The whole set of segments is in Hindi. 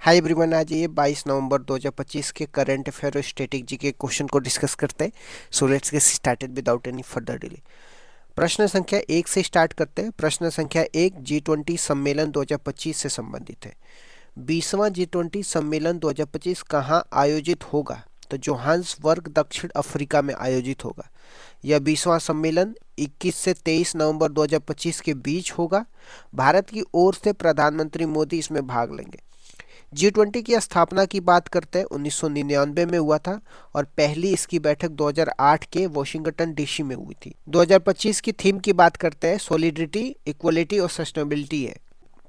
हाय एवरीवन, आज ये 22 नवंबर 2025 के करंट अफेयर और स्टैटिक जी के क्वेश्चन को डिस्कस करते हैं। So let's get started without any further delay. प्रश्न संख्या 1 से स्टार्ट करते हैं। प्रश्न संख्या 1 G20 सम्मेलन 2025 से संबंधित है। 20वां G20 सम्मेलन 2025 कहाँ आयोजित होगा? तो जोहान्सबर्ग, दक्षिण अफ्रीका में आयोजित होगा। यह 20वां सम्मेलन 21 से 23 नवंबर 2025 के बीच होगा। भारत की ओर से प्रधानमंत्री मोदी इसमें भाग लेंगे। G20 की स्थापना की बात करते हैं 1999 में हुआ था और पहली इसकी बैठक 2008 के वॉशिंगटन डीसी में हुई थी। 2025 की थीम की बात करते हैं सॉलिडरिटी, इक्वलिटी और सस्टेनेबिलिटी है।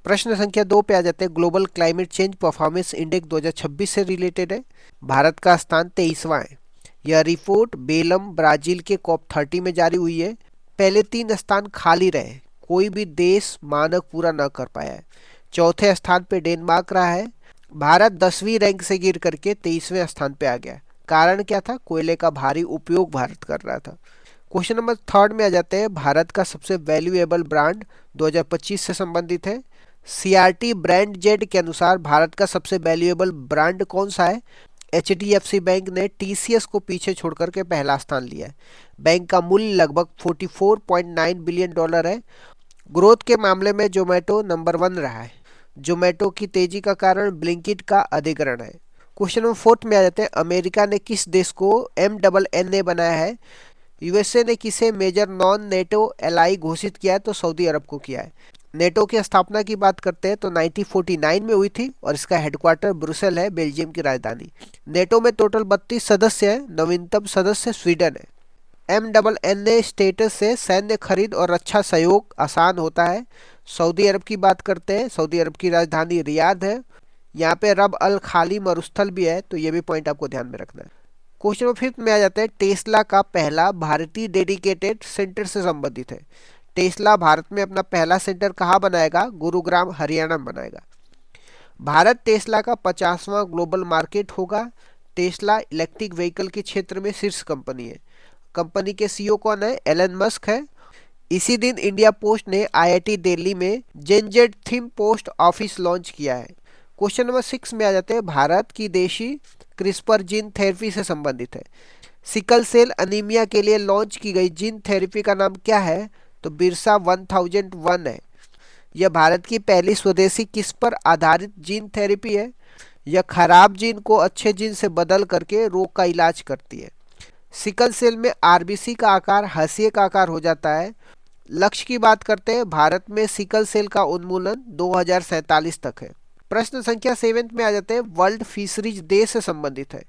प्रश्न संख्या 2 पे आ जाते हैं। Global climate change performance index 2026 से रिलेटेड है। भारत का स्थान 23वां है। यह रिपोर्ट बेलम, ब्राजील के COP30 में जारी हुई है। पहले 3 स्थान खाली रहे, कोई भी देश मानक पूरा न कर पाया है। चौथे स्थान पे डेनमार्क रहा है। भारत 10वीं रैंक से गिर करके 23वें स्थान पे आ गया। कारण क्या था? कोयले का भारी उपयोग भारत कर रहा था। क्वेश्चन नंबर 3 में आ जाते हैं। भारत का सबसे वैल्यूएबल ब्रांड 2025 से संबंधित है। CRT ब्रांड जेड के अनुसार भारत का सबसे वैल्यूएबल ब्रांड कौन सा है? HDFC बैंक ने TCS को पीछे छोड़ करके पहला स्थान लिया है। बैंक का मूल्य लगभग $44.9 बिलियन है। ग्रोथ के मामले में जोमेटो नंबर 1 रहा है। जोमेटो की तेजी का कारण ब्लिंकिट का अधिग्रहण है। क्वेश्चन नंबर 4 में आ जाते हैं। अमेरिका ने किस देश को MNNA बनाया है? यूएसए ने किसे मेजर नॉन नेटो एलाई घोषित किया है? तो सऊदी अरब को किया है। नेटो की स्थापना की बात करते हैं तो 1949 में हुई थी और इसका हेडक्वार्टर ब्रुसेल है, बेल्जियम की राजधानी। नेटो में टोटल 32 सदस्य हैं। नवीनतम सदस्य स्वीडन है। MNNA स्टेटस से सैन्य खरीद और रक्षा सहयोग आसान होता है। सऊदी अरब की बात करते हैं। सऊदी अरब की राजधानी रियाद है। यहाँ पे रब अल खाली मरुस्थल भी है, तो ये भी पॉइंट आपको ध्यान में रखना है। क्वेश्चन नंबर 5 में आ जाते हैं। टेस्ला का पहला भारतीय डेडिकेटेड सेंटर से संबंधित है। टेस्ला भारत में अपना पहला सेंटर कहाँ बनाएगा? गुरुग्राम, हरियाणा में बनाएगा। भारत टेस्ला का 50वां ग्लोबल मार्केट होगा। टेस्ला इलेक्ट्रिक व्हीकल के क्षेत्र में शीर्ष कंपनी है। कंपनी के CEO कौन है? एलन मस्क है। इसी दिन इंडिया पोस्ट ने IIT दिल्ली में जेनजेड थीम पोस्ट ऑफिस लॉन्च किया है। क्वेश्चन नंबर 6 में आ जाते हैं। भारत की देशी क्रिस्पर जीन थेरेपी से संबंधित है। सिकल सेल अनीमिया के लिए लॉन्च की गई जीन थेरेपी का नाम क्या है? तो बिरसा 1001 है। यह भारत की पहली स्वदेशी किस पर आधारित जीन थेरेपी है? यह खराब जीन को अच्छे जीन से बदल करके रोग का इलाज करती है। सिकल सेल में RBC का आकार हाशिए का आकार हो जाता है। लक्ष्य की बात करते हैं। भारत में सिकल सेल का उन्मूलन 2047 तक है। प्रश्न संख्या 7 में आ जाते हैं। वर्ल्ड फिशरीज डे से संबंधित है।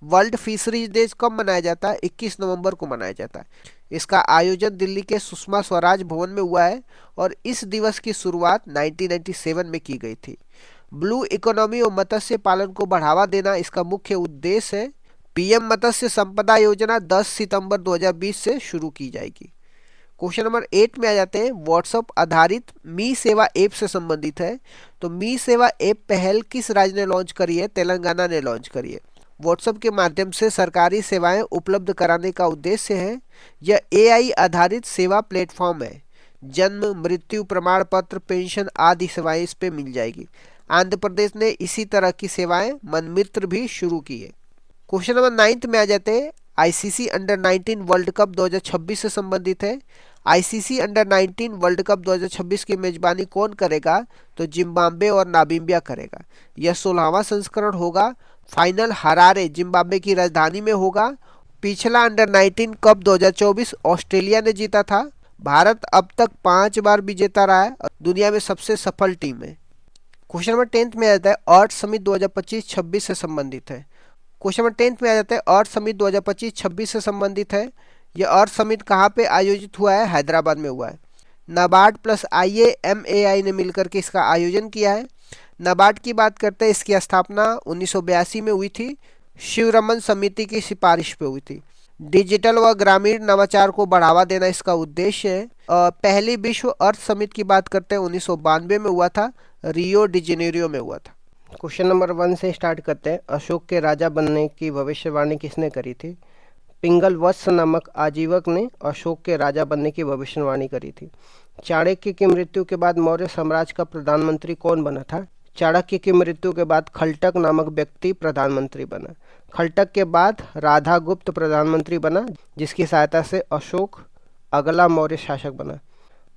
वर्ल्ड फिशरीज डे कब मनाया जाता है? 21 नवंबर को मनाया जाता है। इसका आयोजन दिल्ली के सुषमा स्वराज भवन में हुआ है और इस दिवस की शुरुआत 1997 में की गई थी। ब्लू इकोनॉमी और मत्स्य पालन को बढ़ावा देना इसका मुख्य उद्देश्य है। PM मत्स्य संपदा योजना 10 सितंबर 2020 से शुरू की जाएगी। क्वेश्चन नंबर 8 में आ जाते हैं। व्हाट्सएप आधारित मी सेवा ऐप से संबंधित है। तो मी सेवा ऐप पहल किस राज्य ने लॉन्च करी है? तेलंगाना ने लॉन्च करी है। व्हाट्सएप के माध्यम से सरकारी सेवाएं उपलब्ध कराने का उद्देश्य है। यह AI आधारित सेवा प्लेटफॉर्म है। जन्म, मृत्यु प्रमाण पत्र, पेंशन आदि सेवाएं इस पे मिल जाएगी। आंध्र प्रदेश ने इसी तरह की सेवाएं मनमित्र भी शुरू की है। क्वेश्चन नंबर 9 में आ जाते हैं। ICC अंडर-19 वर्ल्ड कप 2026 से संबंधित है। ICC अंडर-19 वर्ल्ड कप 2026 की मेजबानी कौन करेगा? तो जिम्बाब्वे और नामीबिया करेगा। यह 16वां संस्करण होगा। फाइनल हरारे, जिम्बाब्वे की राजधानी में होगा। पिछला अंडर-19 कप 2024 ऑस्ट्रेलिया ने जीता था। भारत अब तक 5 बार विजेता रहा है और दुनिया में सबसे सफल टीम है। क्वेश्चन नंबर 10 में आ जाता है। अर्थ समिट 2025-26 से संबंधित है। क्वेश्चन नंबर 10 में आ जाता है। अर्थ समिट 2025-26 से संबंधित है। यह अर्थ समिट कहाँ पे आयोजित हुआ है? हैदराबाद में हुआ है। नाबार्ड प्लस IAMAI ने मिलकर के इसका आयोजन किया है। नाबार्ड की बात करते हैं। इसकी स्थापना 1982 में हुई थी। शिवरमन समिति की सिफारिश पे हुई थी। डिजिटल व ग्रामीण नवाचार को बढ़ावा देना इसका उद्देश्य है। पहली विश्व अर्थ समिट की बात करते हैं 1992 में हुआ था। रियो डी जेनेरियो में हुआ था। क्वेश्चन नंबर 1 से स्टार्ट करते हैं। अशोक के राजा बनने की भविष्यवाणी किसने करी थी? पिंगल वत्स नामक आजीवक ने अशोक के राजा बनने की भविष्यवाणी करी थी। चाणक्य की मृत्यु के बाद मौर्य साम्राज्य का प्रधानमंत्री कौन बना था? चाणक्य की मृत्यु के बाद खलटक नामक व्यक्ति प्रधानमंत्री बना। खलटक के बाद राधागुप्त प्रधानमंत्री बना, जिसकी सहायता से अशोक अगला मौर्य शासक बना।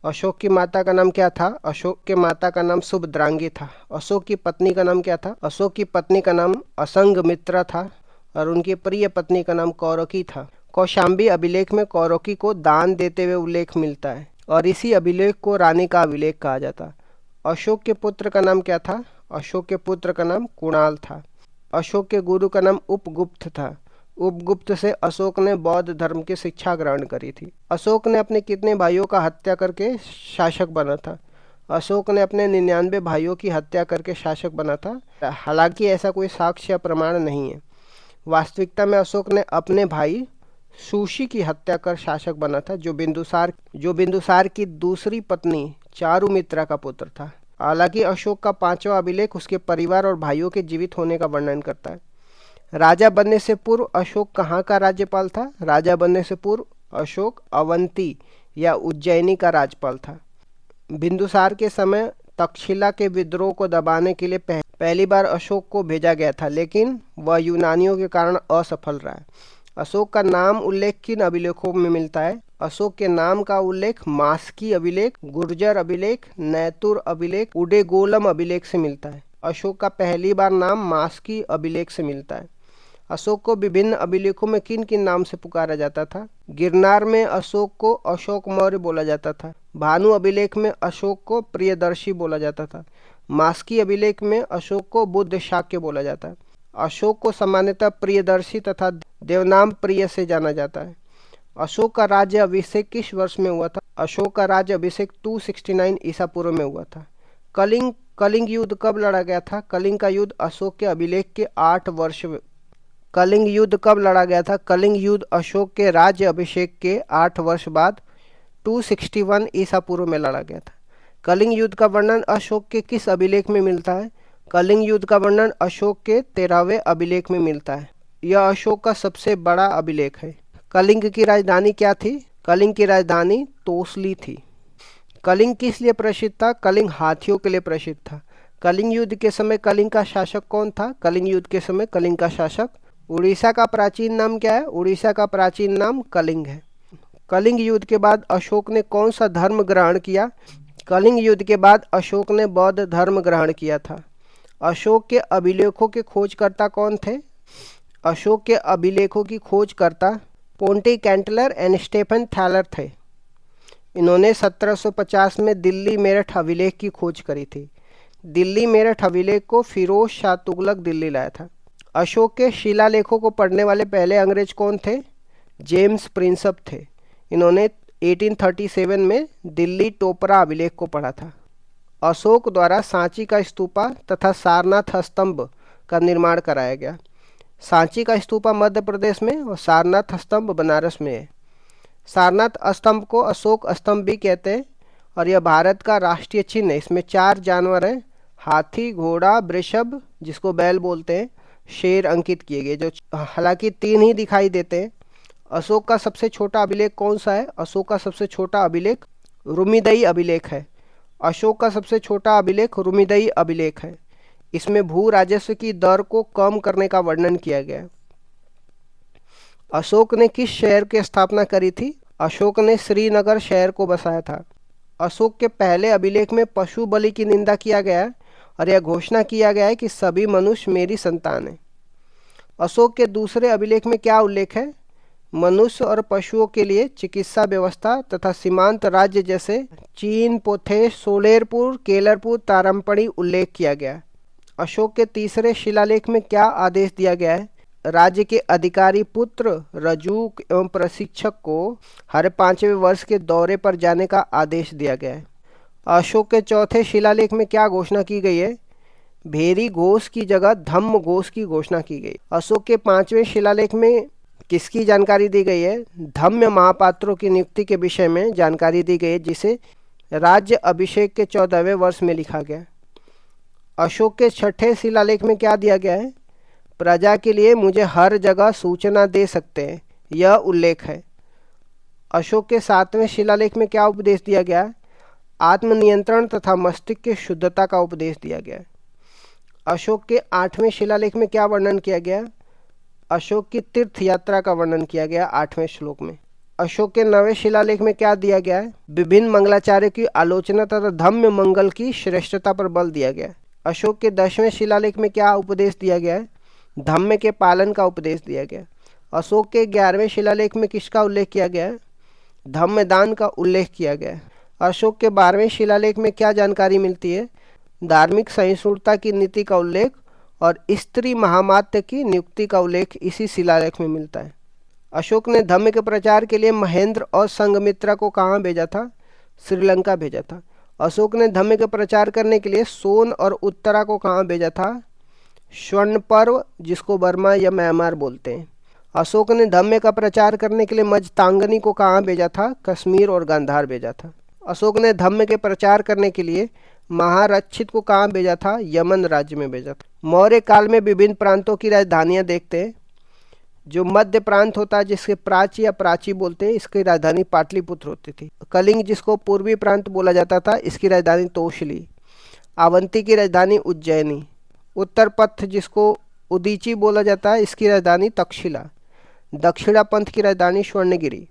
अशोक की माता का नाम क्या था? अशोक के माता का नाम सुभद्रांगी था। अशोक की पत्नी का नाम क्या था? अशोक की पत्नी का नाम असंगमित्रा था और उनकी प्रिय पत्नी का नाम कौरकी था। कौशाम्बी अभिलेख में कौरकी को दान देते हुए उल्लेख मिलता है और इसी अभिलेख को रानी का अभिलेख कहा जाता। अशोक के पुत्र का नाम क्या था? अशोक के पुत्र का नाम कुणाल था। अशोक के गुरु का नाम उपगुप्त था। उपगुप्त से अशोक ने बौद्ध धर्म की शिक्षा ग्रहण करी थी। अशोक ने अपने कितने भाइयों का हत्या करके शासक बना था? अशोक ने अपने 99 भाइयों की हत्या करके शासक बना था। हालांकि ऐसा कोई साक्ष्य या प्रमाण नहीं है। वास्तविकता में अशोक ने अपने भाई सुशी की हत्या कर शासक बना था, जो बिंदुसार की दूसरी पत्नी चारुमित्रा का पुत्र था। हालांकि अशोक का 5वां अभिलेख उसके परिवार और भाइयों के जीवित होने का वर्णन करता है। राजा बनने से पूर्व अशोक कहाँ का राज्यपाल था? राजा बनने से पूर्व अशोक अवंती या उज्जैनी का राज्यपाल था। बिंदुसार के समय तक्षशिला के विद्रोह को दबाने के लिए पहली बार अशोक को भेजा गया था, लेकिन वह यूनानियों के कारण असफल रहा। अशोक का नाम उल्लेख किन अभिलेखों में मिलता है? अशोक के नाम का उल्लेख मास्की अभिलेख, गुर्जर अभिलेख, नैतुर अभिलेख, उडेगोलम अभिलेख से मिलता है। अशोक का पहली बार नाम मास्की अभिलेख से मिलता है। अशोक को विभिन्न अभिलेखों में किन किन नाम से पुकारा जाता था? गिरनार में अशोक को अशोक मौर्य बोला जाता था। भानु अभिलेख में अशोक को प्रियदर्शी बोला जाता था। मास्की अभिलेख में अशोक को बुद्ध शाक्य बोला जाता है। अशोक को सामान्यतः प्रियदर्शी तथा देवनाम प्रिय से जाना जाता है। अशोक का राज्य अभिषेक किस वर्ष में हुआ था? अशोक का राज्य अभिषेक 269 ईसा पूर्व में हुआ था। कलिंग युद्ध कब लड़ा गया था? कलिंग का युद्ध अशोक के अभिलेख के 8 वर्ष कलिंग युद्ध कब लड़ा गया था? कलिंग युद्ध अशोक के राज्य अभिषेक के 8 वर्ष बाद 261 ईसा पूर्व में लड़ा गया था। कलिंग युद्ध का वर्णन अशोक के किस अभिलेख में मिलता है? कलिंग युद्ध का वर्णन अशोक के 13वें अभिलेख में मिलता है। यह अशोक का सबसे बड़ा अभिलेख है। कलिंग की राजधानी क्या थी? कलिंग की राजधानी तोसली थी। कलिंग किस लिए प्रसिद्ध था? कलिंग हाथियों के लिए प्रसिद्ध था। कलिंग युद्ध के समय कलिंग का शासक कौन था? कलिंग युद्ध के समय कलिंग का शासक उड़ीसा का प्राचीन नाम क्या है? उड़ीसा का प्राचीन नाम कलिंग है। कलिंग युद्ध के बाद अशोक ने कौन सा धर्म ग्रहण किया? कलिंग युद्ध के बाद अशोक ने बौद्ध धर्म ग्रहण किया था। अशोक के अभिलेखों के खोजकर्ता कौन थे? अशोक के अभिलेखों की खोजकर्ता पोंटी कैंटलर एंड स्टेफन थैलर थे। इन्होंने 1750 में दिल्ली मेरठ अभिलेख की खोज करी थी। दिल्ली मेरठ अभिलेख को फिरोज शाह तुगलक दिल्ली लाया था। अशोक के शिलालेखों को पढ़ने वाले पहले अंग्रेज कौन थे? जेम्स प्रिंसप थे। इन्होंने 1837 में दिल्ली टोपरा अभिलेख को पढ़ा था। अशोक द्वारा सांची का स्तूपा तथा सारनाथ स्तंभ का निर्माण कराया गया। सांची का स्तूपा मध्य प्रदेश में और सारनाथ स्तंभ बनारस में है। सारनाथ स्तंभ को अशोक स्तंभ भी कहते हैं और यह भारत का राष्ट्रीय चिन्ह है। इसमें 4 जानवर हैं, हाथी, घोड़ा, वृषभ जिसको बैल बोलते हैं, शेर अंकित किए गए, जो हालांकि 3 ही दिखाई देते हैं। अशोक का सबसे छोटा अभिलेख कौन सा है? अशोक का सबसे छोटा अभिलेख रुमिदई अभिलेख है। अशोक का सबसे छोटा अभिलेख रुमिदई अभिलेख है। इसमें भू राजस्व की दर को कम करने का वर्णन किया गया है। अशोक ने किस शहर की स्थापना करी थी? अशोक ने श्रीनगर शहर को बसाया था। अशोक के पहले अभिलेख में पशु बलि की निंदा किया गया है और यह घोषणा किया गया है कि सभी मनुष्य मेरी संतान है। अशोक के दूसरे अभिलेख में क्या उल्लेख है? मनुष्य और पशुओं के लिए चिकित्सा व्यवस्था तथा सीमांत राज्य जैसे चीन, पोथेश, सोलेरपुर, केलरपुर, तारमपड़ी उल्लेख किया गया। अशोक के तीसरे शिलालेख में क्या आदेश दिया गया है? राज्य के अधिकारी पुत्र, रजूक एवं प्रशिक्षक को हर 5वें वर्ष के दौरे पर जाने का आदेश दिया गया है। अशोक के चौथे शिलालेख में क्या घोषणा की गई है? भेरी घोष की जगह धम्म घोष की घोषणा की गई। अशोक के 5वें शिलालेख में किसकी जानकारी दी गई है? धम्म महापात्रों की नियुक्ति के विषय में जानकारी दी गई है, जिसे राज्य अभिषेक के 14वें वर्ष में लिखा गया। अशोक के 6ठे शिलालेख में क्या दिया गया है? प्रजा के लिए मुझे हर जगह सूचना दे सकते हैं, यह उल्लेख है। अशोक के 7वें शिलालेख में क्या उपदेश दिया गया है? आत्मनियंत्रण तथा मस्तिष्क की शुद्धता का उपदेश दिया गया है। अशोक के 8वें शिलालेख में क्या वर्णन किया गया? अशोक की तीर्थ यात्रा का वर्णन किया गया 8वें श्लोक में। अशोक के 9वें शिलालेख में क्या दिया गया है? विभिन्न मंगलाचार्य की आलोचना तथा धम्म मंगल की श्रेष्ठता पर बल दिया गया है। अशोक के 10वें शिलालेख में क्या उपदेश दिया गया है? धम्म के पालन का उपदेश दिया गया। अशोक के 11वें शिलालेख में किसका उल्लेख किया गया है? धम्मदान का उल्लेख किया गया है। अशोक के 12वें शिलालेख में क्या जानकारी मिलती है? धार्मिक सहिष्णुता की नीति का उल्लेख और स्त्री महामात्य की नियुक्ति का उल्लेख इसी शिलालेख में मिलता है। अशोक ने धम्म के प्रचार के लिए महेंद्र और संघमित्रा को कहाँ भेजा था? श्रीलंका भेजा था। अशोक ने धम्म के प्रचार करने के लिए सोन और उत्तरा को कहाँ भेजा था? स्वर्ण पर्व, जिसको बर्मा या म्यांमार बोलते हैं। अशोक ने धम्म का प्रचार करने के लिए मजतांगनी को कहाँ भेजा था? कश्मीर और गांधार भेजा था। अशोक ने धम्म के प्रचार करने के लिए महारक्षित को कहाँ भेजा था? यमन राज्य में भेजा था। मौर्य काल में विभिन्न प्रांतों की राजधानियां देखते हैं। जो मध्य प्रांत होता है, जिसके प्राची या प्राची बोलते हैं, इसकी राजधानी पाटलिपुत्र होती थी। कलिंग, जिसको पूर्वी प्रांत बोला जाता था, इसकी राजधानी तोशली। अवंती की राजधानी उज्जैनी। उत्तर पथ, जिसको उदीची बोला जाता है, इसकी राजधानी तक्षशिला। दक्षिणा पंथ की राजधानी स्वर्णगिरी।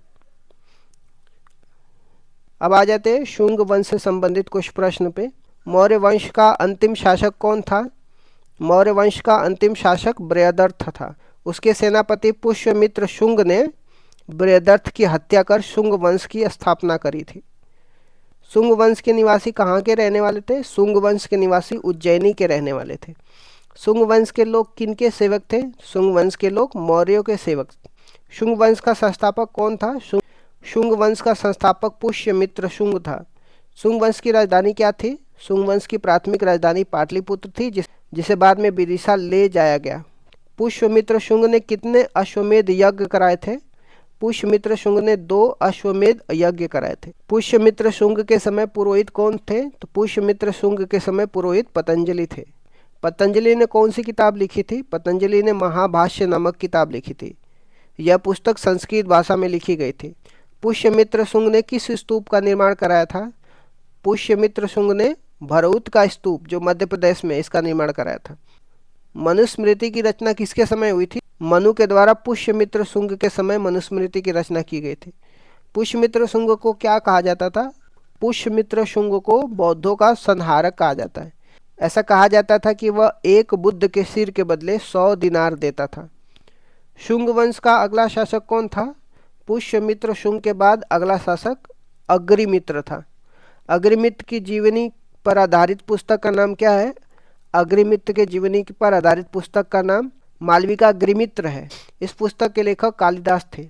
अब आ जाते हैं शुंग वंश से संबंधित कुछ प्रश्न पे। मौर्य वंश का अंतिम शासक कौन था? मौर्य वंश का अंतिम शासक बृहदर्थ था। उसके सेनापति पुष्यमित्र शुंग ने बृहदर्थ की हत्या कर शुंग वंश की स्थापना करी थी। शुंग वंश के निवासी कहाँ के रहने वाले थे? शुंग वंश के निवासी उज्जैनी के रहने वाले थे। शुंग वंश के लोग किन के सेवक थे? शुंग वंश के लोग मौर्यों के सेवक। शुंग वंश का संस्थापक कौन था? शुंग वंश का संस्थापक पुष्यमित्र शुंग था। शुंग वंश की राजधानी क्या थी? शुंग वंश की प्राथमिक राजधानी पाटलिपुत्र थी, जिसे बाद में विदिशा ले जाया गया। पुष्यमित्र शुंग ने कितने अश्वमेध यज्ञ कराए थे? पुष्यमित्र शुंग ने 2 अश्वमेध यज्ञ कराए थे। पुष्यमित्र शुंग के समय पुरोहित कौन थे? तो पुष्यमित्र शुंग के समय पुरोहित पतंजलि थे। पतंजलि ने कौन सी किताब लिखी थी? पतंजलि ने महाभाष्य नामक किताब लिखी थी। यह पुस्तक संस्कृत भाषा में लिखी गई थी। पुष्यमित्र शुंग ने किस स्तूप का निर्माण कराया था? पुष्यमित्र शुंग ने भरऊत का स्तूप, जो मध्य प्रदेश में, इसका निर्माण कराया था। मनुस्मृति की रचना किसके समय हुई थी? मनु के द्वारा पुष्यमित्र शुंग के समय मनुस्मृति की रचना की गई थी। पुष्यमित्र शुंग को क्या कहा जाता था? पुष्यमित्र शुंग को बौद्धों का संहारक कहा जाता है। ऐसा कहा जाता था कि वह एक बुद्ध के सिर के बदले 100 दिनार देता था। शुंग वंश का अगला शासक कौन था? पुष्यमित्र शुंग के बाद अगला शासक अग्रिमित्र था। अग्रिमित्र की जीवनी पर आधारित पुस्तक का नाम क्या है? अग्रिमित्र के जीवनी पर आधारित पुस्तक का नाम मालविकाग्निमित्र है। इस पुस्तक के लेखक कालिदास थे।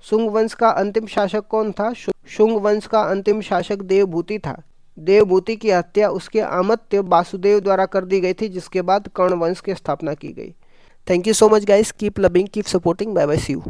शुंग वंश का अंतिम शासक कौन था? शुंग वंश का अंतिम शासक देवभूति था। देवभूति की हत्या उसके अमात्य वासुदेव द्वारा कर दी गई थी, जिसके बाद कर्ण वंश की स्थापना की गई। Thank you so much guys, keep loving, keep supporting, bye bye, see you.